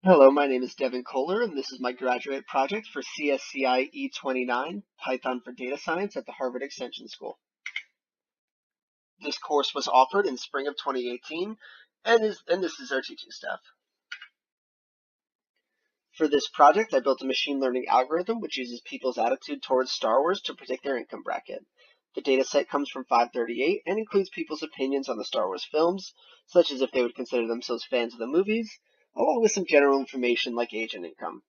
Hello, my name is Devon Kohler, and this is my graduate project for CSCI E29, Python for Data Science at the Harvard Extension School. This course was offered in spring of 2018, and this is our teaching staff. For this project, I built a machine learning algorithm which uses people's attitude towards Star Wars to predict their income bracket. The dataset comes from 538 and includes people's opinions on the Star Wars films, such as if they would consider themselves fans of the movies, along with some general information like age and income.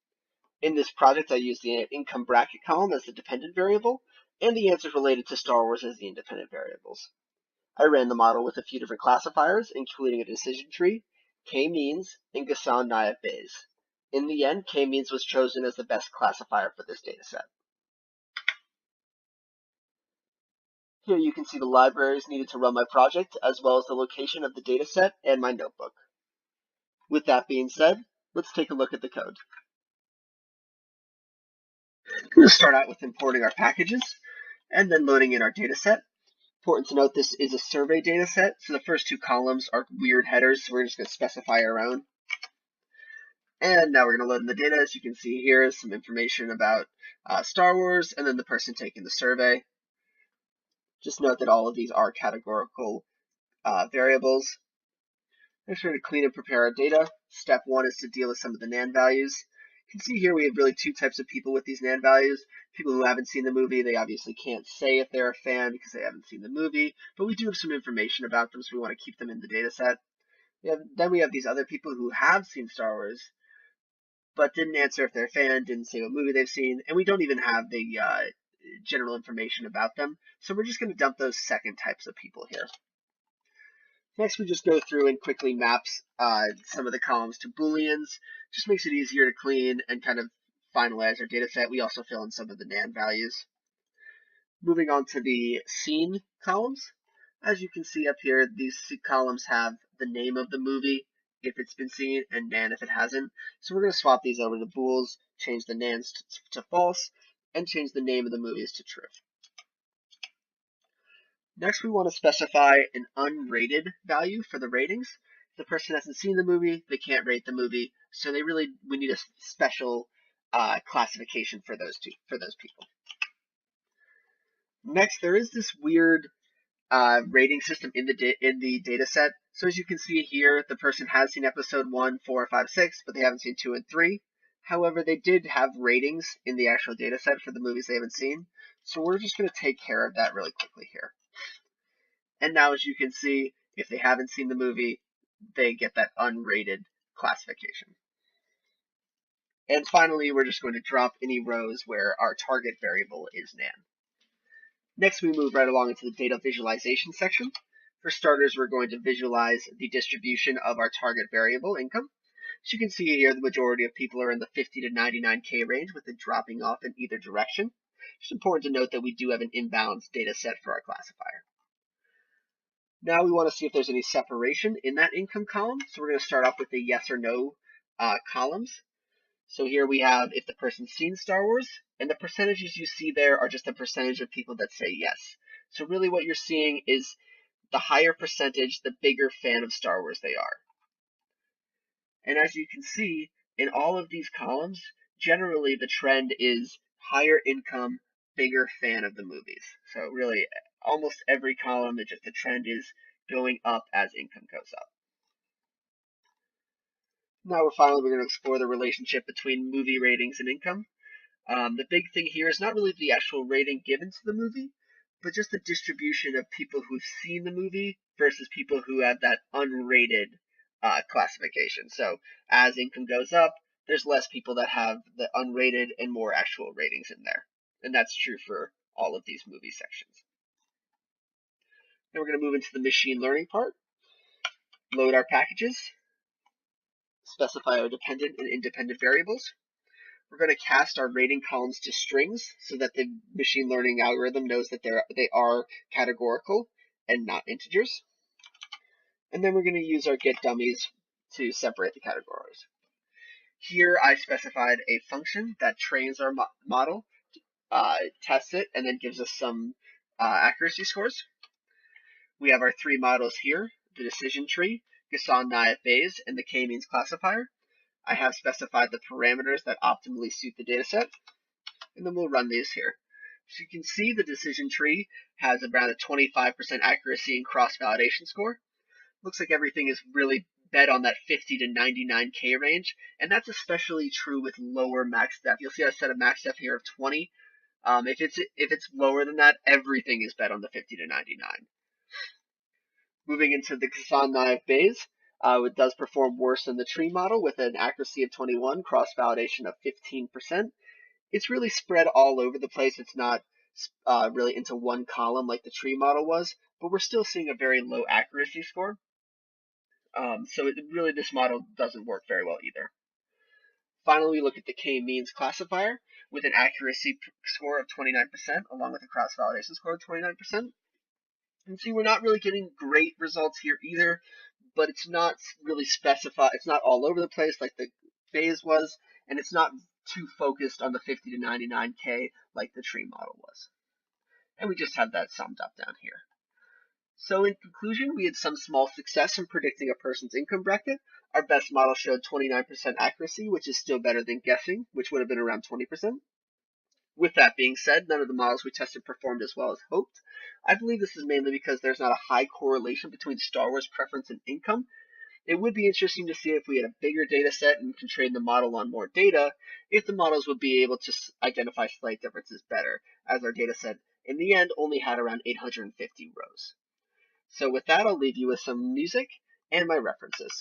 In this project, I used the income bracket column as the dependent variable, and the answers related to Star Wars as the independent variables. I ran the model with a few different classifiers, including a decision tree, k-means, and Ghassan-Naif Bayes. In the end, k-means was chosen as the best classifier for this dataset. Here you can see the libraries needed to run my project, as well as the location of the dataset and my notebook. With that being said, let's take a look at the code. We're going to start out with importing our packages and then loading in our dataset. Important to note, this is a survey dataset, so the first two columns are weird headers, so we're just going to specify our own. And now we're going to load in the data. As you can see here is some information about Star Wars and then the person taking the survey. Just note that all of these are categorical variables. Next, we're going to clean and prepare our data. Step one is to deal with some of the NaN values. You can see here we have really two types of people with these NaN values. People who haven't seen the movie, they obviously can't say if they're a fan because they haven't seen the movie, but we do have some information about them, so we want to keep them in the data set. Then we have these other people who have seen Star Wars, but didn't answer if they're a fan, didn't say what movie they've seen, and we don't even have the general information about them, so we're just going to dump those second types of people here. Next, we just go through and quickly maps some of the columns to Booleans. Just makes it easier to clean and kind of finalize our data set. We also fill in some of the NaN values. Moving on to the scene columns. As you can see up here, these columns have the name of the movie if it's been seen and NaN if it hasn't. So we're going to swap these over to bools, change the NaNs to false, and change the name of the movies to true. Next, we want to specify an unrated value for the ratings. If the person hasn't seen the movie, they can't rate the movie, so we need a special classification for those people. Next, there is this weird rating system in the data set. So as you can see here, the person has seen episode 1, 4, 5, 6, but they haven't seen 2 and 3. However, they did have ratings in the actual data set for the movies they haven't seen. So we're just going to take care of that really quickly here. And now, as you can see, if they haven't seen the movie, they get that unrated classification. And finally, we're just going to drop any rows where our target variable is NaN. Next, we move right along into the data visualization section. For starters, we're going to visualize the distribution of our target variable income. As you can see here, the majority of people are in the 50 to 99K range, with it dropping off in either direction. It's important to note that we do have an imbalanced data set for our classifier. Now we want to see if there's any separation in that income column. So we're going to start off with the yes or no columns. So here we have if the person's seen Star Wars, and the percentages you see there are just the percentage of people that say yes. So really what you're seeing is the higher percentage, the bigger fan of Star Wars they are. And as you can see, in all of these columns, generally the trend is higher income, bigger fan of the movies. So really, almost every column, the trend is going up as income goes up. Now we're going to explore the relationship between movie ratings and income. The big thing here is not really the actual rating given to the movie, but just the distribution of people who've seen the movie versus people who have that unrated classification. So as income goes up, there's less people that have the unrated and more actual ratings in there. And that's true for all of these movie sections. Now we're going to move into the machine learning part, load our packages, specify our dependent and independent variables. We're going to cast our rating columns to strings so that the machine learning algorithm knows that they are categorical and not integers. And then we're going to use our get dummies to separate the categories. Here I specified a function that trains our model, tests it, and then gives us some accuracy scores. We have our three models here, the decision tree, Ghassan-Naif Bayes, and the k-means classifier. I have specified the parameters that optimally suit the dataset, and then we'll run these here. So you can see the decision tree has around a 25% accuracy and cross-validation score. Looks like everything is really bet on that 50 to 99K range, and that's especially true with lower max def. You'll see I set a max def here of 20. If it's lower than that, everything is bet on the 50 to 99. Moving into the Kassan Naev Bayes, it does perform worse than the tree model with an accuracy of 21, cross-validation of 15%. It's really spread all over the place. It's not really into one column like the tree model was, but we're still seeing a very low accuracy score. So really this model doesn't work very well either. Finally, we look at the K-means classifier with an accuracy score of 29% along with a cross-validation score of 29%. And see, we're not really getting great results here either, but it's not really specified. It's not all over the place like the Bayes was, and it's not too focused on the 50 to 99K like the tree model was. And we just have that summed up down here. So in conclusion, we had some small success in predicting a person's income bracket. Our best model showed 29% accuracy, which is still better than guessing, which would have been around 20%. With that being said, none of the models we tested performed as well as hoped. I believe this is mainly because there's not a high correlation between Star Wars preference and income. It would be interesting to see if we had a bigger data set and can train the model on more data, if the models would be able to identify slight differences better, as our data set in the end only had around 850 rows. So with that, I'll leave you with some music and my references.